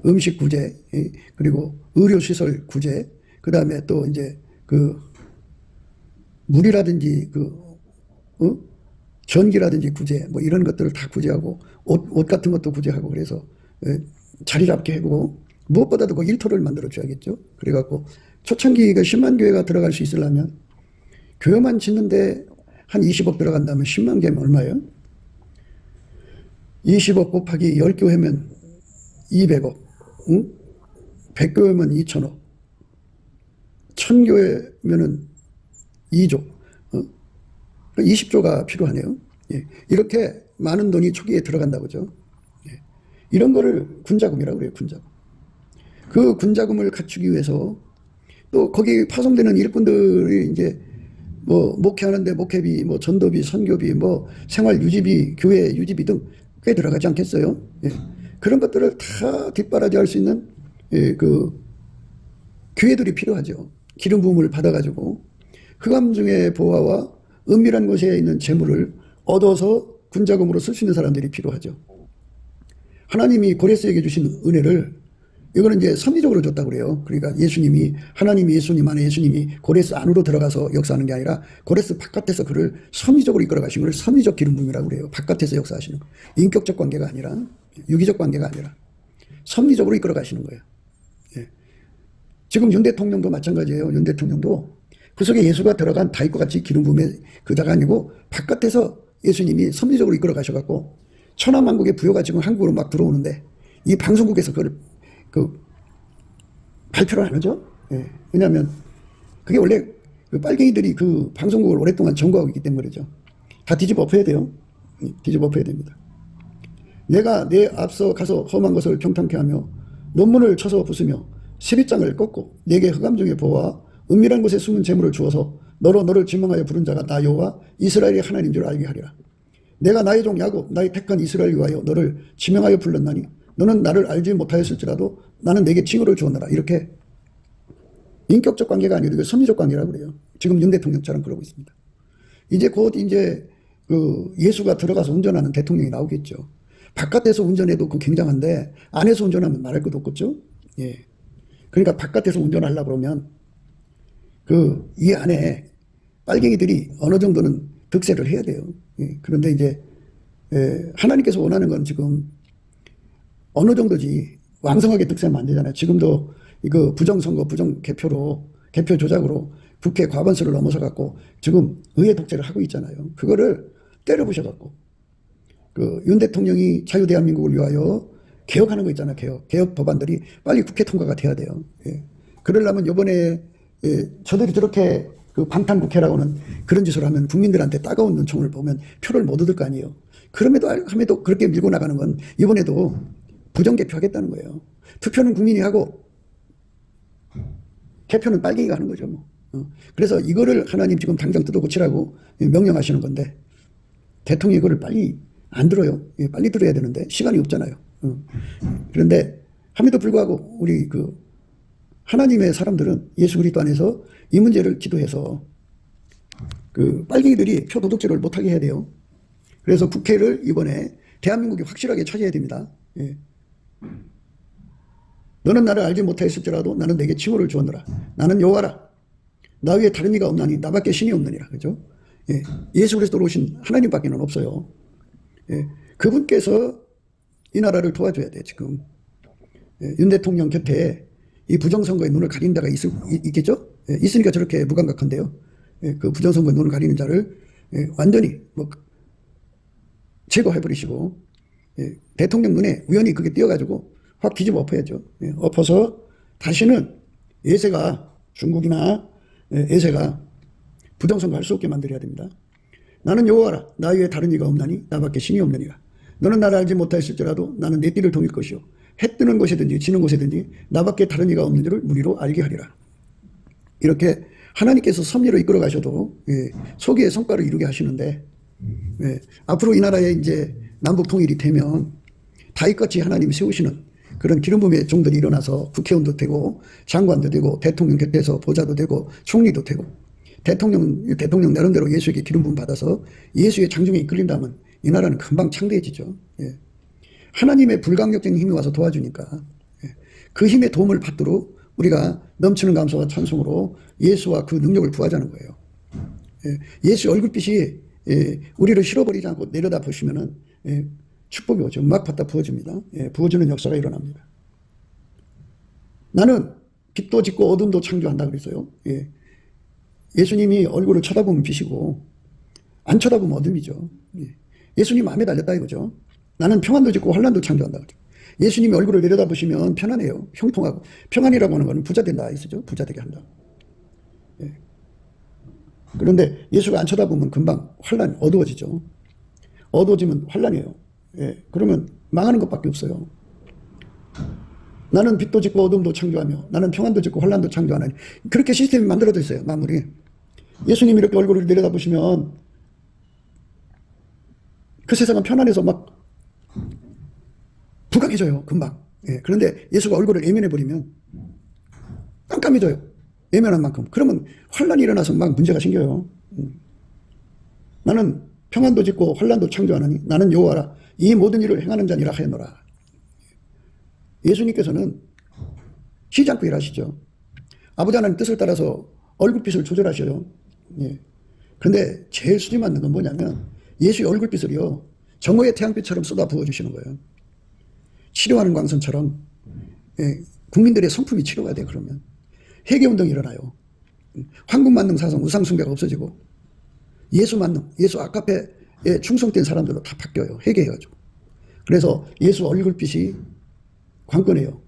음식 구제, 예. 그리고 의료시설 구제, 그 다음에 또 이제 그 물이라든지 전기라든지 구제, 뭐 이런 것들을 다 구제하고 옷 같은 것도 구제하고 그래서 예. 자리 잡게 해보고 무엇보다도 그 일터를 만들어 줘야겠죠. 그래갖고 초창기 그 10만 교회가 들어갈 수 있으려면 교회만 짓는데 한 20억 들어간다면 10만 개면 얼마예요? 20억 곱하기 10교회면 200억, 응? 100교회면 2천억, 1000교회면은 2조, 20조가 필요하네요. 예. 이렇게 많은 돈이 초기에 들어간다고죠. 예. 이런 거를 군자금이라고 그래요, 군자금. 그 군자금을 갖추기 위해서 또 거기 파송되는 일꾼들이 이제 뭐 목회하는데 목회비, 뭐 전도비, 선교비, 뭐 생활 유지비, 교회 유지비 등 꽤 들어가지 않겠어요? 예. 그런 것들을 다 뒷바라지할 수 있는 예, 그 교회들이 필요하죠. 기름 부음을 받아가지고 흑암 중의 보화와 은밀한 곳에 있는 재물을 얻어서 군자금으로 쓸 수 있는 사람들이 필요하죠. 하나님이 고레스에게 주신 은혜를 이거는 이제 섭리적으로 줬다고 그래요. 그러니까 예수님이, 하나님이 예수님 안에 예수님이 고레스 안으로 들어가서 역사하는 게 아니라 고레스 바깥에서 그를 섭리적으로 이끌어 가신 걸 섭리적 기름 부음이라고 그래요. 바깥에서 역사하시는 거. 인격적 관계가 아니라, 유기적 관계가 아니라 섭리적으로 이끌어 가시는 거예요. 예. 지금 윤 대통령도 마찬가지예요. 윤 대통령도 그 속에 예수가 들어간 다윗과 같이 기름 부음의 그자가 아니고 바깥에서 예수님이 섭리적으로 이끌어 가셔갖고 천하만국의 부요가 지금 한국으로 막 들어오는데 이 방송국에서 그걸 발표를 안 하죠. 예. 왜냐하면 그게 원래 그 빨갱이들이 그 방송국을 오랫동안 점거하고 있기 때문이죠. 다 뒤집어 엎어야 돼요. 뒤집어 엎어야 됩니다. 내가 내 앞서 가서 험한 것을 평탄케 하며 논문을 쳐서 부수며 십이장을 꺾고 내게 흑암 중에 보아 은밀한 곳에 숨은 재물을 주어서 너를 지명하여 부른 자가 나 여호와 이스라엘의 하나님인 줄 알게 하리라. 내가 나의 종 야곱 나의 택한 이스라엘 위하여 너를 지명하여 불렀나니 너는 나를 알지 못하였을지라도 나는 내게 칭호를 주었노라. 이렇게 인격적 관계가 아니고 섭리적 관계라고 그래요. 지금 윤 대통령처럼 그러고 있습니다. 이제 곧 그 예수가 들어가서 운전하는 대통령이 나오겠죠. 바깥에서 운전해도 그 굉장한데 안에서 운전하면 말할 것도 없겠죠. 예. 그러니까 바깥에서 운전하려고 그러면 이 안에 빨갱이들이 어느 정도는 득세를 해야 돼요. 예. 그런데 이제 하나님께서 원하는 건 지금 어느 정도지 왕성하게 득세하면 안 되잖아요. 지금도 이거 부정선거, 부정개표로, 개표 조작으로 국회 과반수를 넘어서 갖고 지금 의회 독재를 하고 있잖아요. 그거를 때려부셔갖고 윤 대통령이 자유대한민국을 위하여 개혁하는 거 있잖아요. 개혁 법안들이 빨리 국회 통과가 돼야 돼요. 예. 그러려면 이번에 저들이 저렇게 방탄국회라고는 그런 짓을 하면 국민들한테 따가운 눈총을 보면 표를 못 얻을 거 아니에요. 함에도 그렇게 밀고 나가는 건 이번에도 부정개표 하겠다는 거예요. 투표는 국민이 하고 개표는 빨갱이가 하는 거죠. 뭐. 그래서 이거를 하나님 지금 당장 뜯어 고치라고 명령하시는 건데 대통령이 이거를 빨리 안 들어요. 빨리 들어야 되는데 시간이 없잖아요. 그런데 함에도 불구하고 우리 하나님의 사람들은 예수 그리스도 안에서 이 문제를 기도해서 빨갱이들이 표 도둑질을 못하게 해야 돼요. 그래서 국회를 이번에 대한민국이 확실하게 차지해야 됩니다. 예. 너는 나를 알지 못하였을지라도 나는 내게 칭호를 주었노라. 나는 여호와라. 나 위에 다른 이가 없나니 나밖에 신이 없느니라. 그죠? 예. 예수 그리스도로 오신 하나님밖에는 없어요. 예. 그분께서 이 나라를 도와줘야 돼 지금. 예. 윤 대통령 곁에 이 부정선거에 눈을 가린 자가 있겠죠? 예. 있으니까 저렇게 무감각한데요. 예. 그 부정선거에 눈을 가리는 자를 완전히 제거해버리시고 대통령 눈에 우연히 그게 띄어가지고 확 뒤집어 엎어야죠. 엎어서 다시는 예세가 중국이나 예세가 부정선거 할 수 없게 만들어야 됩니다. 나는 여호와라. 나 위에 다른 이가 없나니 나밖에 신이 없느니라. 너는 나를 알지 못하였을지라도 나는 내 띠를 동일 것이요 해 뜨는 곳이든지 지는 곳이든지 나밖에 다른 이가 없는 줄을 무리로 알게 하리라. 이렇게 하나님께서 섭리로 이끌어 가셔도 소기의 성과를 이루게 하시는데 앞으로 이 나라에 이제 남북 통일이 되면 다윗같이 하나님이 세우시는 그런 기름 부음의 종들이 일어나서 국회의원도 되고 장관도 되고 대통령 곁에서 보좌도 되고 총리도 되고 대통령 나름대로 예수에게 기름 부음 받아서 예수의 장중에 이끌린다면 이 나라는 금방 창대해지죠. 예. 하나님의 불강력적인 힘이 와서 도와주니까 그 힘의 도움을 받도록 우리가 넘치는 감사와 찬송으로 예수와 그 능력을 구하자는 거예요. 예수 얼굴빛이 우리를 실어버리지 않고 내려다 보시면은 축복이 오죠. 막 받다 부어집니다. 부어주는 역사가 일어납니다. 나는 빛도 짓고 어둠도 창조한다 그랬어요. 예수님이 얼굴을 쳐다보면 빛이고 안 쳐다보면 어둠이죠. 예수님 마음에 달렸다 이거죠. 나는 평안도 짓고 환난도 창조한다 그러죠. 예수님이 얼굴을 내려다보시면 편안해요. 형통하고. 평안이라고 하는 것은 부자 된다 이거죠. 부자 되게 한다. 그런데 예수가 안 쳐다보면 금방 환란 어두워지죠. 어두워지면 환란이에요. 그러면 망하는 것밖에 없어요. 나는 빛도 짓고 어둠도 창조하며 나는 평안도 짓고 환란도 창조하나니 그렇게 시스템이 만들어져 있어요. 마무리. 예수님이 이렇게 얼굴을 내려다보시면 그 세상은 편안해서 막 부강해져요. 금방. 그런데 예수가 얼굴을 예민해버리면 깜깜해져요. 예민한 만큼. 그러면 환란이 일어나서 막 문제가 생겨요. 나는 평안도 짓고 환란도 창조하나니 나는 여호와라. 이 모든 일을 행하는 자니라 하였노라. 예수님께서는 쉬지 않고 일하시죠. 아버지 하나님 뜻을 따라서 얼굴빛을 조절하셔요. 예. 그런데 제일 수지 맞는 건 뭐냐면 예수의 얼굴빛을요, 정오의 태양빛처럼 쏟아 부어주시는 거예요. 치료하는 광선처럼. 예. 국민들의 성품이 치료가 돼. 그러면 회개운동이 일어나요. 황금 만능 사상 우상 숭배가 없어지고 예수 만능, 예수 아카페에 충성된 사람들로 다 바뀌어요. 회개해가지고. 그래서 예수 얼굴빛이 관건해요.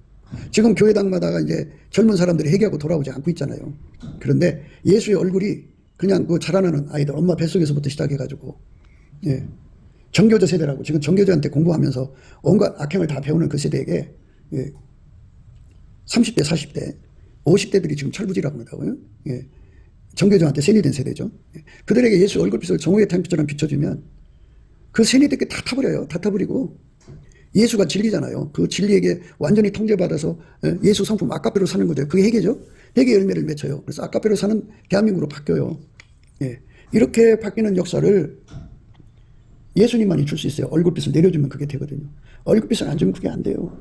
지금 교회당마다 이제 젊은 사람들이 회개하고 돌아오지 않고 있잖아요. 그런데 예수의 얼굴이 그냥 그 자라나는 아이들 엄마 뱃속에서부터 시작해가지고, 예. 정교조 세대라고 지금 정교조한테 공부하면서 온갖 악행을 다 배우는 그 세대에게, 예. 30대, 40대, 50대들이 지금 철부지라고 합니다고요. 예. 정교조한테 세뇌된 세대죠. 예. 그들에게 예수 얼굴빛을 정오의 태양빛처럼 비춰주면 그 세뇌들께 다 타버려요. 다 타버리고 예수가 진리잖아요. 그 진리에게 완전히 통제받아서 예수 성품 아카페로 사는 거죠. 그게 회개죠. 회개 열매를 맺혀요. 그래서 아카페로 사는 대한민국으로 바뀌어요. 예. 이렇게 바뀌는 역사를 예수님만이 줄 수 있어요. 얼굴빛을 내려주면 그게 되거든요. 얼굴빛을 안 주면 그게 안 돼요.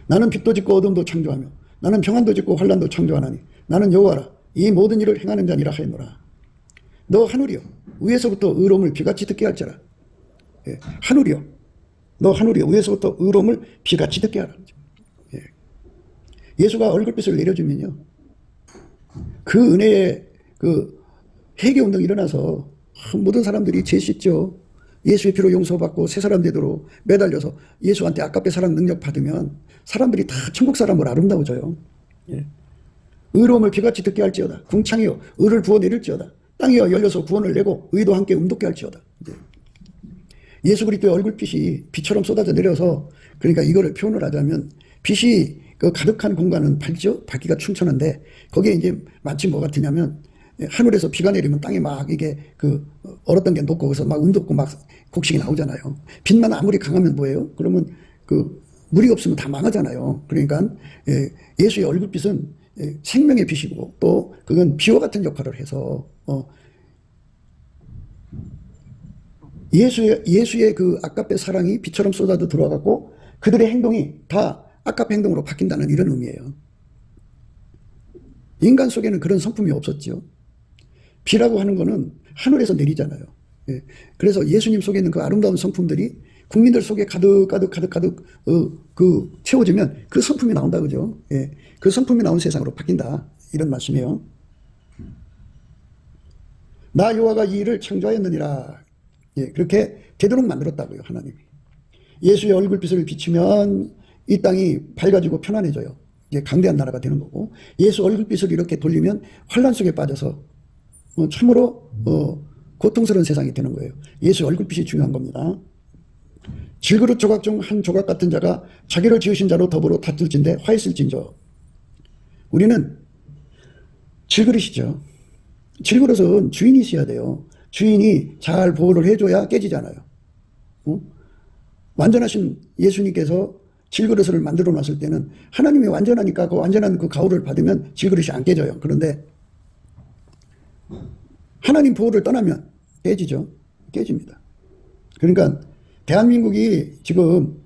나는 빛도 짓고 어둠도 창조하며 나는 평안도 짓고 환란도 창조하나니 나는 여호와라 이 모든 일을 행하는 자니라 하였노라. 너 하늘이여 위에서부터 의로움을 비같이 듣게 할지라. 예. 하늘이여 너 하늘이여 위에서부터 의로움을 비같이 듣게 하라. 예. 예수가 얼굴빛을 내려주면요, 그 은혜의 그 회개운동이 일어나서 모든 사람들이 죄 씻죠. 예수의 피로 용서받고 새 사람 되도록 매달려서 예수한테 아깝게 사랑 능력 받으면 사람들이 다 천국 사람으로 아름다워져요. 예. 의로움을 비같이 듣게 할지어다. 궁창이여 의를 부어내릴지어다. 땅이여 열려서 구원을 내고 의도 함께 음돋게 할지어다. 예. 예수 그리스도의 얼굴빛이 빛처럼 쏟아져 내려서, 그러니까 이거를 표현을 하자면 빛이 그 가득한 공간은 밝죠. 밝기가 충천한데 거기에 이제 마치 뭐 같으냐면 하늘에서 비가 내리면 땅에 막 이게 그 얼었던 게 녹고 그래서 막 음돋고 막 곡식이 나오잖아요. 빛만 아무리 강하면 뭐예요? 그러면 그 물이 없으면 다 망하잖아요. 그러니까 예수의 얼굴빛은 생명의 빛이고 또 그건 비와 같은 역할을 해서 예수의 그 아깝의 사랑이 빛처럼 쏟아져 들어와갖고 그들의 행동이 다 아깝의 행동으로 바뀐다는 이런 의미예요. 인간 속에는 그런 성품이 없었죠. 비라고 하는 거는 하늘에서 내리잖아요. 예. 그래서 예수님 속에 있는 그 아름다운 성품들이 국민들 속에 가득 그 채워지면 그 성품이 나온다 그죠. 예. 그 성품이 나온 세상으로 바뀐다 이런 말씀이에요. 나 여호와가 이 일을 창조하였느니라. 예. 그렇게 되도록 만들었다고요 하나님이. 예수의 얼굴빛을 비추면 이 땅이 밝아지고 편안해져요. 이제 강대한 나라가 되는 거고, 예수 얼굴빛을 이렇게 돌리면 환란 속에 빠져서 참으로 고통스러운 세상이 되는 거예요. 예수 얼굴빛이 중요한 겁니다. 질그릇 조각 중 한 조각 같은 자가 자기를 지으신 자로 더불어 다툴진대 화했을진저. 우리는 질그릇이죠. 질그릇은 주인이 있어야 돼요. 주인이 잘 보호를 해줘야 깨지잖아요. 완전하신 예수님께서 질그릇을 만들어 놨을 때는 하나님이 완전하니까 그 완전한 그 가호를 받으면 질그릇이 안 깨져요. 그런데 하나님 보호를 떠나면 깨지죠. 깨집니다. 그러니까 대한민국이 지금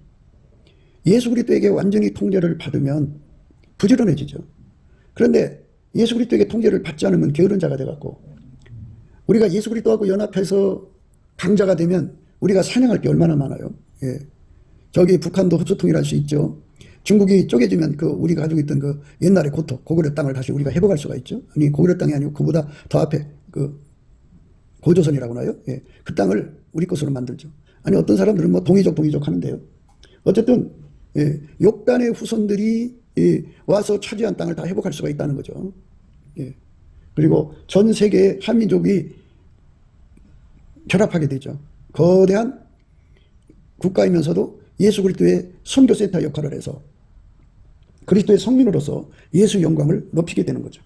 예수 그리스도에게 완전히 통제를 받으면 부지런해지죠. 그런데 예수 그리스도에게 통제를 받지 않으면 게으른 자가 돼갖고, 우리가 예수 그리스도하고 연합해서 강자가 되면 우리가 사냥할 게 얼마나 많아요. 예. 저기 북한도 흡수통일할 수 있죠. 중국이 쪼개지면 그 우리가 가지고 있던 그 옛날의 고토 고구려 땅을 다시 우리가 회복할 수가 있죠. 아니 고구려 땅이 아니고 그보다 더 앞에 그 고조선이라고 하나요? 예. 그 땅을 우리 것으로 만들죠. 아니 어떤 사람들은 뭐 동이족 하는데요. 어쨌든 예. 욕단의 후손들이 예. 와서 차지한 땅을 다 회복할 수가 있다는 거죠. 예. 그리고 전 세계의 한민족이 결합하게 되죠. 거대한 국가이면서도 예수 그리스도의 선교센터 역할을 해서 그리스도의 성민으로서 예수 영광을 높이게 되는 거죠.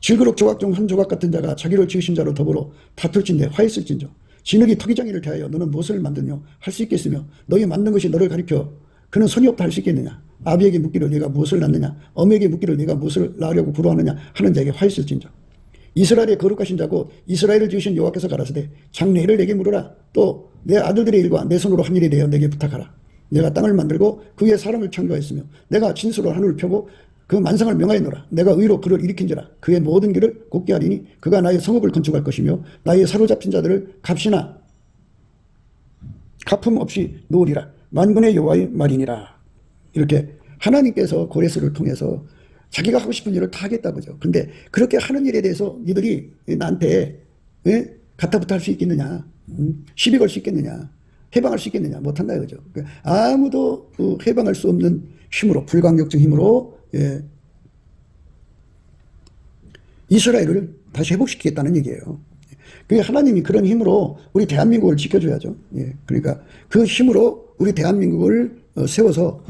질그릇 조각 중 한 조각 같은 자가 자기를 지으신 자로 더불어 다툴진대 화했을진저. 진흙이 토기장이를 대하여 너는 무엇을 만드며 할 수 있겠으며 너희 만든 것이 너를 가리켜 그는 손이 없다 할 수 있겠느냐. 아비에게 묻기를 네가 무엇을 낳느냐, 어미에게 묻기를 네가 무엇을 낳으려고 부러워하느냐 하는 자에게 화했을진저. 이스라엘의 거룩하신 자고 이스라엘을 지으신 여호와께서 가라사대 장래일을 내게 물으라. 또 내 아들들의 일과 내 손으로 한 일에 대하여 내게 부탁하라. 내가 땅을 만들고 그 위에 사람을 창조하였으며 내가 진수로 하늘을 펴고 그 만상을 명하였노라. 내가 의로 그를 일으킨지라. 그의 모든 길을 곱게 하리니 그가 나의 성읍을 건축할 것이며 나의 사로잡힌 자들을 값이나 갚음 없이 놓으리라. 만군의 여호와의 말이니라. 이렇게 하나님께서 고레스를 통해서 자기가 하고 싶은 일을 다 하겠다고죠. 근데 그렇게 하는 일에 대해서 니들이 나한테 가타부타 할 수 있겠느냐, 시비 걸 수 있겠느냐, 해방할 수 있겠느냐, 못한다 이거죠. 아무도 해방할 수 없는 힘으로, 불강력적 힘으로 이스라엘을 다시 회복시키겠다는 얘기예요. 하나님이 그런 힘으로 우리 대한민국을 지켜줘야죠. 그러니까 그 힘으로 우리 대한민국을 세워서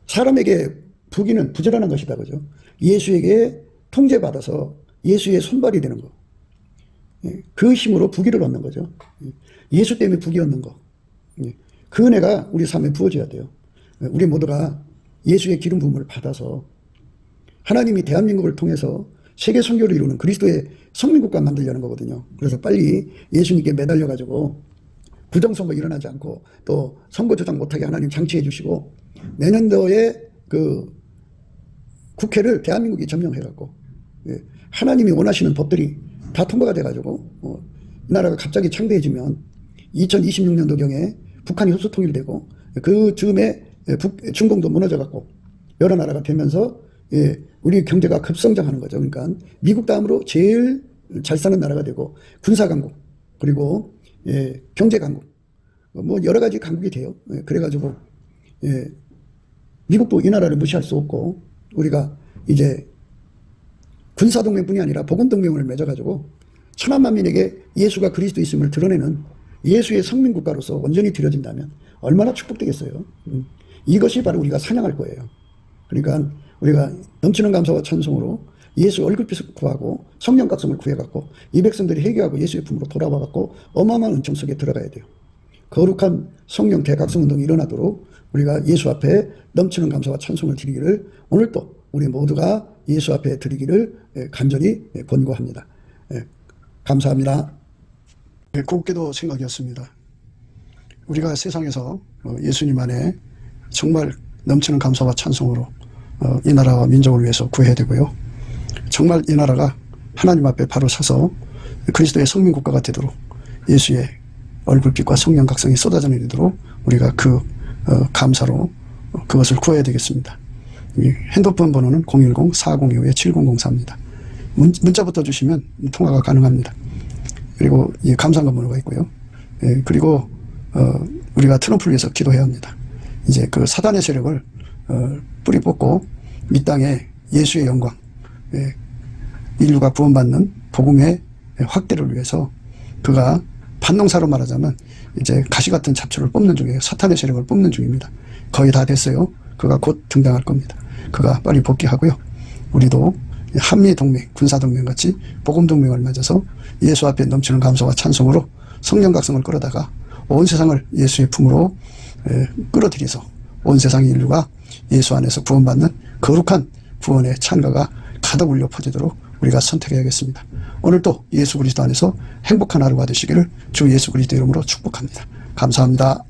사람에게 부귀는 부지런한 것이다, 그죠? 예수에게 통제받아서 예수의 손발이 되는 거. 그 힘으로 부귀를 얻는 거죠. 예수 때문에 부귀 얻는 거. 그 은혜가 우리 삶에 부어져야 돼요. 우리 모두가 예수의 기름 부음을 받아서 하나님이 대한민국을 통해서 세계 선교를 이루는 그리스도의 성민국가 만들려는 거거든요. 그래서 빨리 예수님께 매달려가지고 부정선거 일어나지 않고 또 선거 조작 못하게 하나님 장치해 주시고 내년도에 그 국회를 대한민국이 점령해갖고 하나님이 원하시는 법들이 다 통과가 돼가지고 이 나라가 갑자기 창대해지면 2026년도경에 북한이 흡수 통일되고 그 즈음에 중공도 무너져갖고 여러 나라가 되면서 우리 경제가 급성장하는 거죠. 그러니까 미국 다음으로 제일 잘 사는 나라가 되고 군사 강국 그리고 경제 강국 뭐 여러 가지 강국이 돼요. 그래가지고 미국도 이 나라를 무시할 수 없고 우리가 이제 군사동맹뿐이 아니라 복음동맹을 맺어가지고 천한 만민에게 예수가 그리스도 있음을 드러내는 예수의 성민국가로서 온전히 드려진다면 얼마나 축복되겠어요. 이것이 바로 우리가 사냥할 거예요. 그러니까 우리가 넘치는 감사와 찬송으로 예수 얼굴빛을 구하고 성령 각성을 구해갖고 이 백성들이 회개하고 예수의 품으로 돌아와갖고 어마어마한 은총 속에 들어가야 돼요. 거룩한 성령 대각성 운동이 일어나도록 우리가 예수 앞에 넘치는 감사와 찬송을 드리기를 오늘도 우리 모두가 예수 앞에 드리기를 간절히 권고합니다. 감사합니다. 곱게도 생각이었습니다. 우리가 세상에서 예수님 안에 정말 넘치는 감사와 찬송으로 이 나라와 민족을 위해서 구해야 되고요. 정말 이 나라가 하나님 앞에 바로 서서 그리스도의 성민국가가 되도록 예수의 얼굴빛과 성령 각성이 쏟아져 내리도록 우리가 그 감사로 그것을 구해야 되겠습니다. 핸드폰 번호는 010-4025-7004입니다. 문자부터 주시면 통화가 가능합니다. 그리고 감사한 번호가 있고요. 그리고 우리가 트럼프를 위해서 기도해야 합니다. 이제 그 사단의 세력을 뿌리 뽑고 이 땅에 예수의 영광, 인류가 구원받는 복음의 확대를 위해서 그가 반농사로 말하자면 이제 가시 같은 잡초를 뽑는 중이에요. 사탄의 세력을 뽑는 중입니다. 거의 다 됐어요. 그가 곧 등장할 겁니다. 그가 빨리 복귀하고요. 우리도 한미동맹, 군사동맹 같이 복음동맹을 맺어서 예수 앞에 넘치는 감사와 찬송으로 성령 각성을 끌어다가 온 세상을 예수의 품으로 끌어들여서 온 세상의 인류가 예수 안에서 구원받는 거룩한 구원의 찬가가 가득 울려 퍼지도록 우리가 선택해야겠습니다. 오늘도 예수 그리스도 안에서 행복한 하루가 되시기를 주 예수 그리스도 이름으로 축복합니다. 감사합니다.